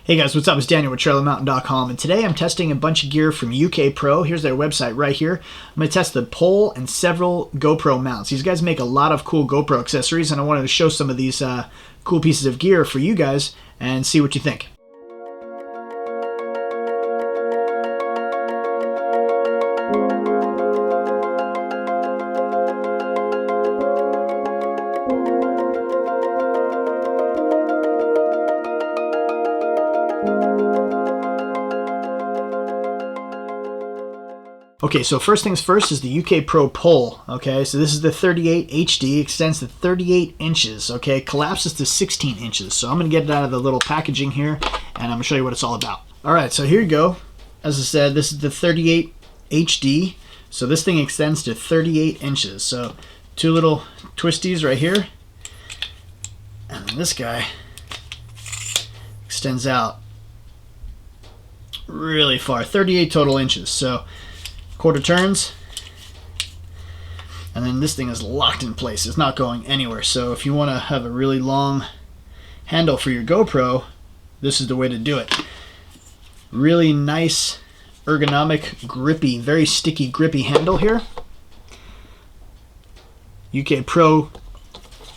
Hey guys, what's up? It's Daniel with TrailerMountain.com, and today I'm testing a bunch of gear from UKPro. Here's their website right here. I'm going to test the pole and several GoPro mounts. These guys make a lot of cool GoPro accessories, and I wanted to show some of these cool pieces of gear for you guys and see what you think. Okay, so first things first is the UKPro pole. Okay, so this is the 38 HD, extends to 38 inches. Okay, collapses to 16 inches. So I'm going to get it out of the little packaging here, and I'm going to show you what it's all about. All right, so here you go. As I said, this is the 38 HD. So this thing extends to 38 inches. So two little twisties right here. And then this guy extends out really far, 38 total inches. So quarter turns, and then this thing is locked in place. It's not going anywhere. So if you want to have a really long handle for your GoPro, this is the way to do it. Really nice, ergonomic, grippy, very sticky, grippy handle here. UKPro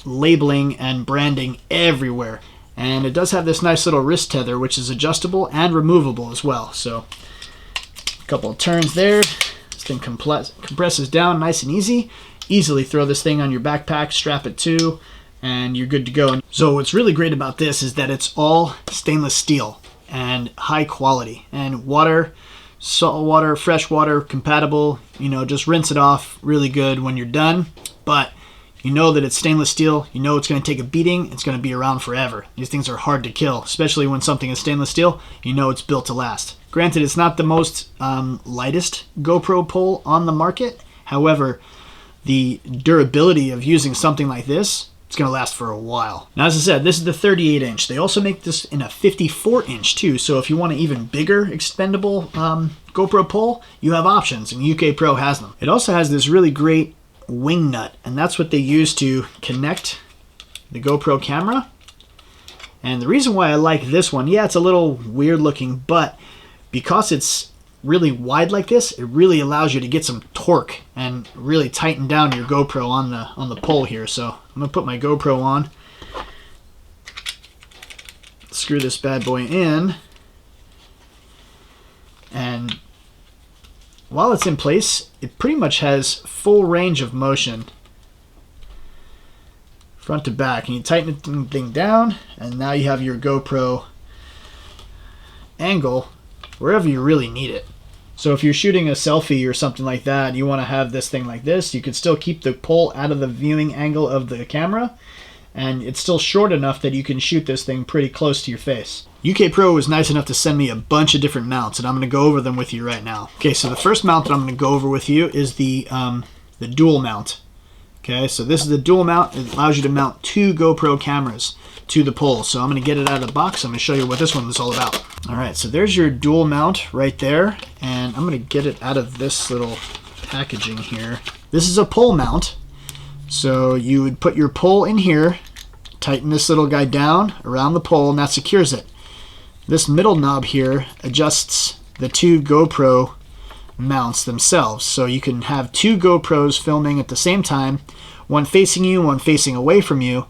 labeling and branding everywhere. And it does have this nice little wrist tether, which is adjustable and removable as well. So a couple of turns there. Thing compresses down nice and easy. Easily throw this thing on your backpack, strap it to, and you're good to go. So what's really great about this is that it's all stainless steel and high quality, and water, salt water, fresh water compatible. You know, just rinse it off really good when you're done. But you know that it's stainless steel. You know it's going to take a beating. It's going to be around forever. These things are hard to kill, especially when something is stainless steel. You know it's built to last. Granted, it's not the most lightest GoPro pole on the market. However, the durability of using something like this, it's going to last for a while. Now, as I said, this is the 38 inch. They also make this in a 54 inch too. So if you want an even bigger extendable GoPro pole, you have options, and UKPro has them. It also has this really great wing nut, and that's what they use to connect the GoPro camera. And the reason why I like this one, yeah, it's a little weird looking, but because it's really wide like this, it really allows you to get some torque and really tighten down your GoPro on the pole here. So I'm gonna put my GoPro on, screw this bad boy in, and while it's in place, it pretty much has full range of motion front to back. And you tighten the thing down, and now you have your GoPro angle wherever you really need it. So if you're shooting a selfie or something like that, and you want to have this thing like this, you could still keep the pole out of the viewing angle of the camera, and it's still short enough that you can shoot this thing pretty close to your face. UKPro was nice enough to send me a bunch of different mounts, and I'm going to go over them with you right now. Okay, so the first mount that I'm going to go over with you is the dual mount. Okay, so this is the dual mount. It allows you to mount two GoPro cameras to the pole. So I'm going to get it out of the box. I'm going to show you what this one is all about. All right, so there's your dual mount right there, and I'm going to get it out of this little packaging here. This is a pole mount. So you would put your pole in here, tighten this little guy down around the pole, and that secures it. This middle knob here adjusts the two GoPro mounts themselves. So you can have two GoPros filming at the same time, one facing you, one facing away from you,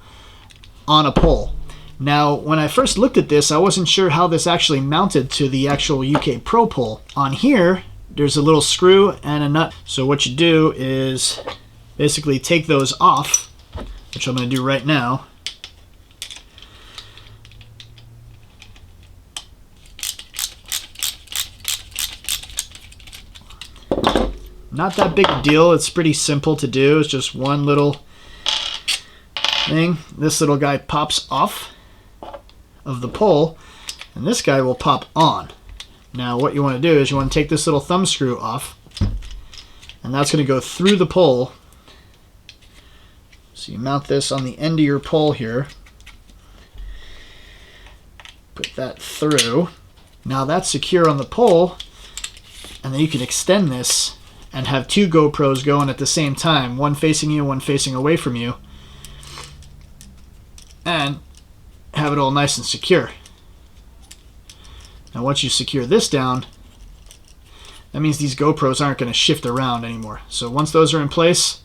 on a pole. Now, when I first looked at this, I wasn't sure how this actually mounted to the actual UKPro pole. On here, there's a little screw and a nut. So what you do is basically take those off, which I'm going to do right now. Not that big a deal. It's pretty simple to do. It's just one little thing. This little guy pops off of the pole, and this guy will pop on. Now what you want to do is you want to take this little thumb screw off, and that's going to go through the pole. So you mount this on the end of your pole here. Put that through. Now that's secure on the pole, and then you can extend this and have two GoPros going at the same time, one facing you, one facing away from you, and have it all nice and secure. Now once you secure this down, that means these GoPros aren't going to shift around anymore. So once those are in place,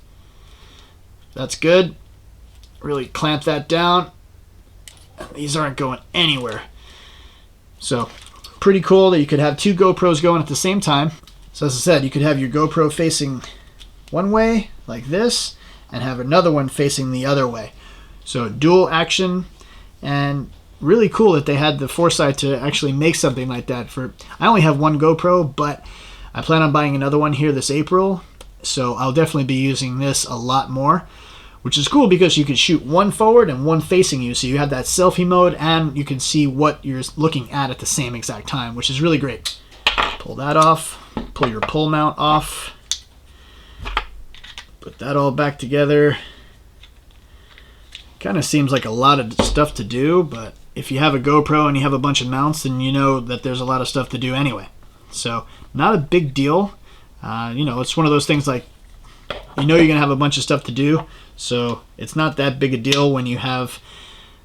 that's good. Really clamp that down. These aren't going anywhere. So pretty cool that you could have two GoPros going at the same time. So as I said, you could have your GoPro facing one way like this and have another one facing the other way. So dual action, and really cool that they had the foresight to actually make something like that. I only have one GoPro, but I plan on buying another one here this April. So I'll definitely be using this a lot more, which is cool because you can shoot one forward and one facing you. So you have that selfie mode and you can see what you're looking at the same exact time, which is really great. Pull that off, pull your pole mount off, put that all back together. Kind of seems like a lot of stuff to do, but if you have a GoPro and you have a bunch of mounts, then you know that there's a lot of stuff to do anyway. So not a big deal. You know, it's one of those things like, you know, you're gonna have a bunch of stuff to do, so it's not that big a deal when you have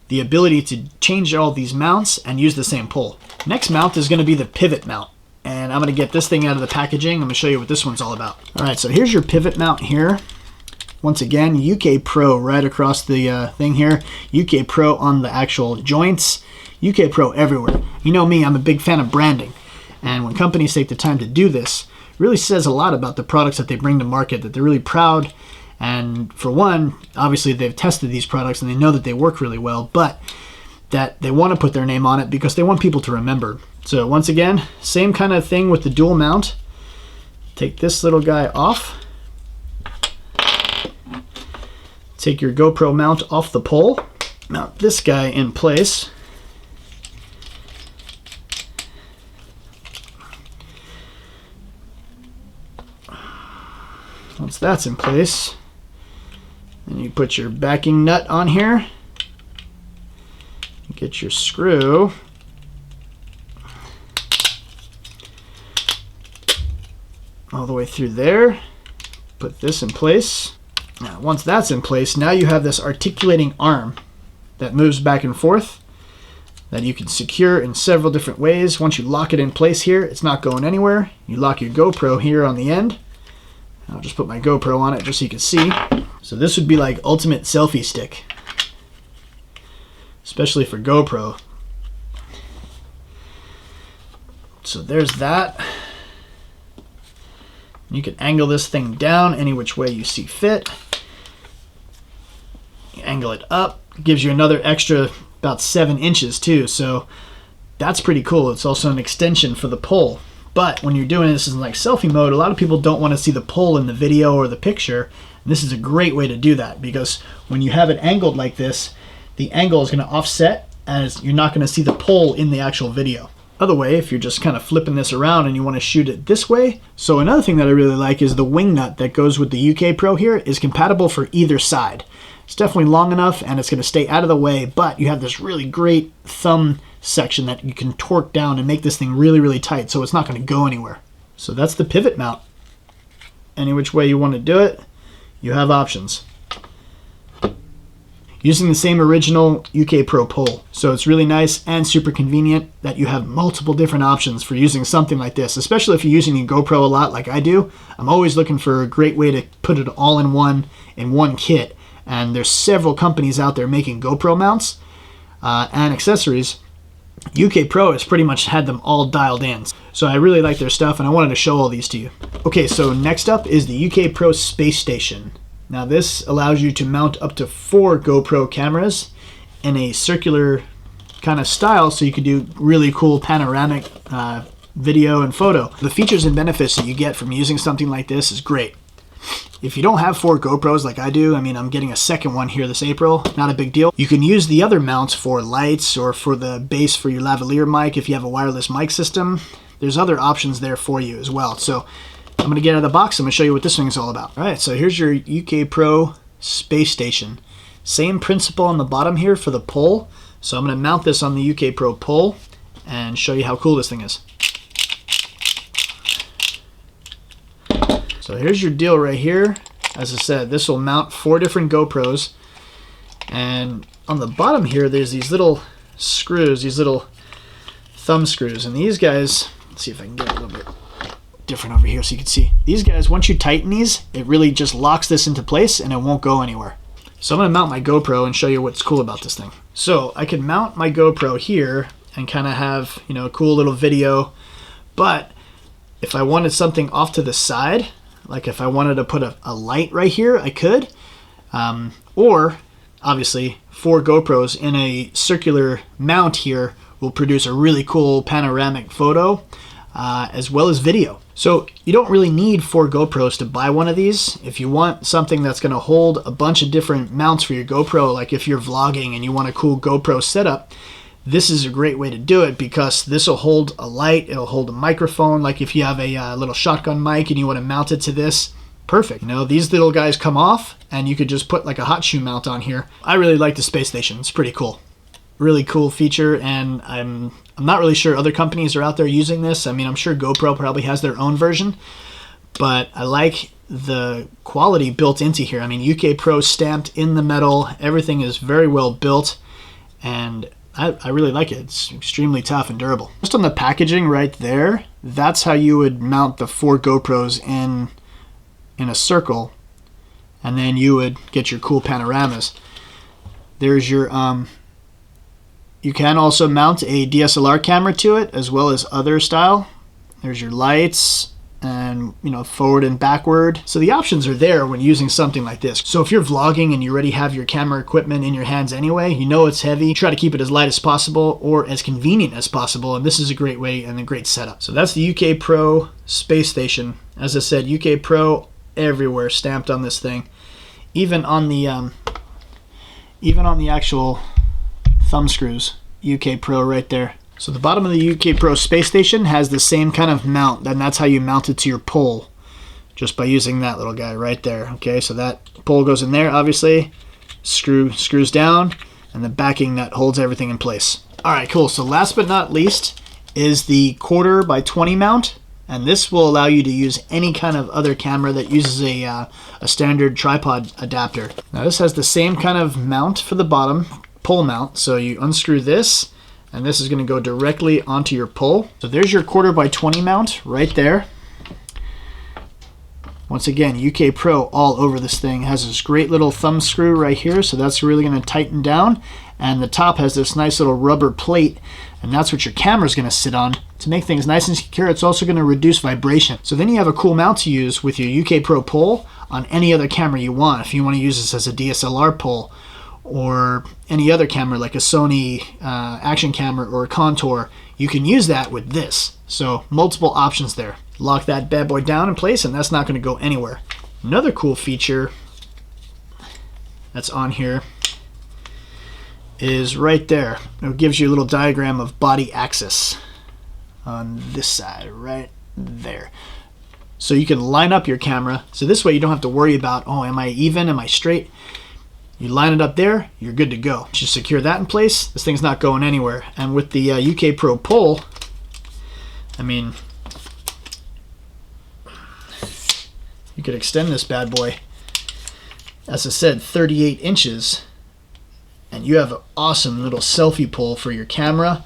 the ability to change all these mounts and use the same pole. Next mount is gonna be the pivot mount, and I'm gonna get this thing out of the packaging. I'm gonna show you what this one's all about. All right, so here's your pivot mount here. Once again, UKPro right across the thing here. UKPro on the actual joints. UKPro everywhere. You know me, I'm a big fan of branding. And when companies take the time to do this, it really says a lot about the products that they bring to market, that they're really proud. And for one, obviously they've tested these products and they know that they work really well, but that they want to put their name on it because they want people to remember. So once again, same kind of thing with the dual mount. Take this little guy off. Take your GoPro mount off the pole. Mount this guy in place. Once that's in place, then you put your backing nut on here. Get your screw. All the way through there. Put this in place. Now, once that's in place, now you have this articulating arm that moves back and forth that you can secure in several different ways. Once you lock it in place here, it's not going anywhere. You lock your GoPro here on the end. I'll just put my GoPro on it just so you can see. So this would be like ultimate selfie stick, especially for GoPro. So there's that. You can angle this thing down any which way you see fit. You angle it up, gives you another extra about 7 inches too, so that's pretty cool. It's also an extension for the pole. But when you're doing this in like selfie mode, a lot of people don't want to see the pole in the video or the picture. And this is a great way to do that, because when you have it angled like this, the angle is going to offset as you're not going to see the pole in the actual video. Other way, if you're just kind of flipping this around and you want to shoot it this way. So another thing that I really like is the wing nut that goes with the UKPro here is compatible for either side. It's definitely long enough and it's going to stay out of the way, but you have this really great thumb section that you can torque down and make this thing really, really tight so it's not going to go anywhere. So that's the pivot mount. Any which way you want to do it, you have options. Using the same original UKPro pole. So it's really nice and super convenient that you have multiple different options for using something like this, especially if you're using your GoPro a lot like I do. I'm always looking for a great way to put it all in one kit. And there's several companies out there making GoPro mounts and accessories. UKPro has pretty much had them all dialed in. So I really like their stuff and I wanted to show all these to you. Okay, so next up is the UKPro Space Station. Now this allows you to mount up to 4 GoPro cameras in a circular kind of style, so you can do really cool panoramic video and photo. The features and benefits that you get from using something like this is great. If you don't have 4 GoPros like I do, I mean, I'm getting a second one here this April, not a big deal. You can use the other mounts for lights or for the base for your lavalier mic if you have a wireless mic system. There's other options there for you as well. So I'm going to get out of the box. I'm going to show you what this thing is all about. All right, so here's your UKPro Space Station. Same principle on the bottom here for the pole. So I'm going to mount this on the UKPro pole and show you how cool this thing is. So here's your deal right here. As I said, this will mount 4 different GoPros. And on the bottom here, there's these little screws, these little thumb screws. And these guys, let's see if I can get a little bit different over here so you can see. These guys, once you tighten these, it really just locks this into place and it won't go anywhere. So I'm going to mount my GoPro and show you what's cool about this thing. So I can mount my GoPro here and kind of have, you know, a cool little video. But if I wanted something off to the side, like if I wanted to put a light right here, I could. Or obviously 4 GoPros in a circular mount here will produce a really cool panoramic photo as well as video. So you don't really need 4 GoPros to buy one of these. If you want something that's going to hold a bunch of different mounts for your GoPro, like if you're vlogging and you want a cool GoPro setup, this is a great way to do it because this will hold a light, it'll hold a microphone. Like if you have a little shotgun mic and you want to mount it to this, perfect. You know, these little guys come off and you could just put like a hot shoe mount on here. I really like the Space Station. It's pretty cool. Really cool feature, and I'm not really sure other companies are out there using this. I mean, I'm sure GoPro probably has their own version, but I like the quality built into here. I mean, UKPro stamped in the metal. Everything is very well built, and I really like it. It's extremely tough and durable. Just on the packaging right there, that's how you would mount the 4 GoPros in a circle, and then you would get your cool panoramas. There's your you can also mount a DSLR camera to it as well as other style. There's your lights and, you know, forward and backward. So the options are there when using something like this. So if you're vlogging and you already have your camera equipment in your hands anyway, you know it's heavy, try to keep it as light as possible or as convenient as possible. And this is a great way and a great setup. So that's the UKPro Space Station. As I said, UKPro everywhere stamped on this thing. Even on the actual thumb screws, UKPro right there. So the bottom of the UKPro Space Station has the same kind of mount, and that's how you mount it to your pole, just by using that little guy right there. Okay, so that pole goes in there, obviously, screws down, and the backing nut holds everything in place. All right, cool. So last but not least is the 1/4 by 20 mount, and this will allow you to use any kind of other camera that uses a standard tripod adapter. Now this has the same kind of mount for the bottom, pole mount. So you unscrew this, and this is going to go directly onto your pole. So there's your 1/4 by 20 mount right there. Once again, UKPro all over this thing. It has this great little thumb screw right here, so that's really going to tighten down. And the top has this nice little rubber plate, and that's what your camera is going to sit on. To make things nice and secure, it's also going to reduce vibration. So then you have a cool mount to use with your UKPro pole on any other camera you want. If you want to use this as a DSLR pole, or any other camera like a Sony action camera or a Contour, you can use that with this. So multiple options there. Lock that bad boy down in place, and that's not going to go anywhere. Another cool feature that's on here is right there. It gives you a little diagram of body axis on this side right there. So you can line up your camera. So this way you don't have to worry about, oh, am I even? Am I straight? You line it up there, you're good to go. Just secure that in place, this thing's not going anywhere. And with the UKPro pole, I mean, you could extend this bad boy, as I said, 38 inches, and you have an awesome little selfie pole for your camera.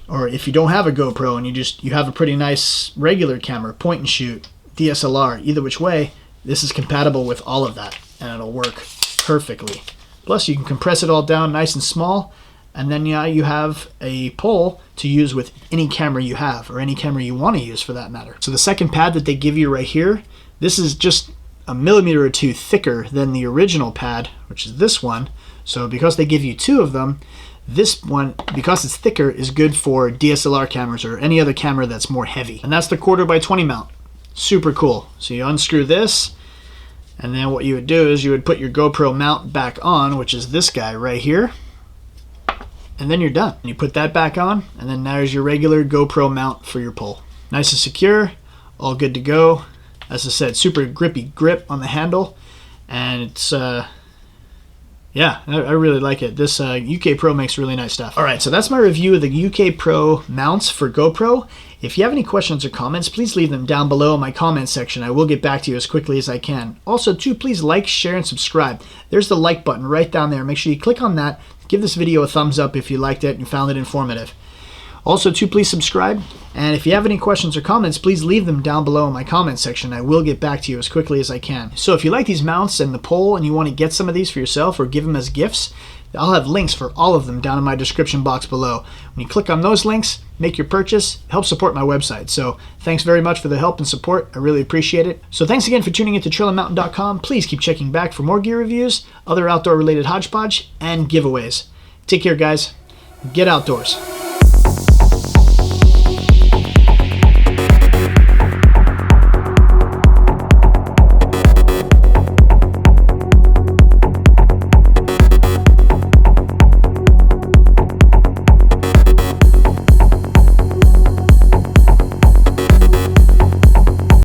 Or if you don't have a GoPro and you have a pretty nice regular camera, point and shoot, DSLR, either which way, this is compatible with all of that, and it'll work perfectly. Plus you can compress it all down nice and small, and then yeah, you have a pole to use with any camera you have, or any camera you want to use for that matter. So the second pad that they give you right here, this is just a millimeter or two thicker than the original pad, which is this one. So because they give you 2 of them, this one, because it's thicker, is good for DSLR cameras or any other camera that's more heavy. And that's the 1/4 by 20 mount. Super cool. So you unscrew this, and then what you would do is you would put your GoPro mount back on, which is this guy right here, and then you're done. You put that back on, and then there's your regular GoPro mount for your pole. Nice and secure, all good to go. As I said, super grippy grip on the handle, and it's yeah, I really like it. This UKPro makes really nice stuff. All right, so that's my review of the UKPro mounts for GoPro. If you have any questions or comments, please leave them down below in my comment section. I will get back to you as quickly as I can. Also, too, please like, share, and subscribe. There's the like button right down there. Make sure you click on that. Give this video a thumbs up if you liked it and found it informative. Also, too, please subscribe. And if you have any questions or comments, please leave them down below in my comment section. I will get back to you as quickly as I can. So if you like these mounts and the pole and you want to get some of these for yourself or give them as gifts, I'll have links for all of them down in my description box below. When you click on those links, make your purchase, help support my website. So thanks very much for the help and support. I really appreciate it. So thanks again for tuning into TrailAndMountain.com. Please keep checking back for more gear reviews, other outdoor related hodgepodge, and giveaways. Take care, guys. Get outdoors.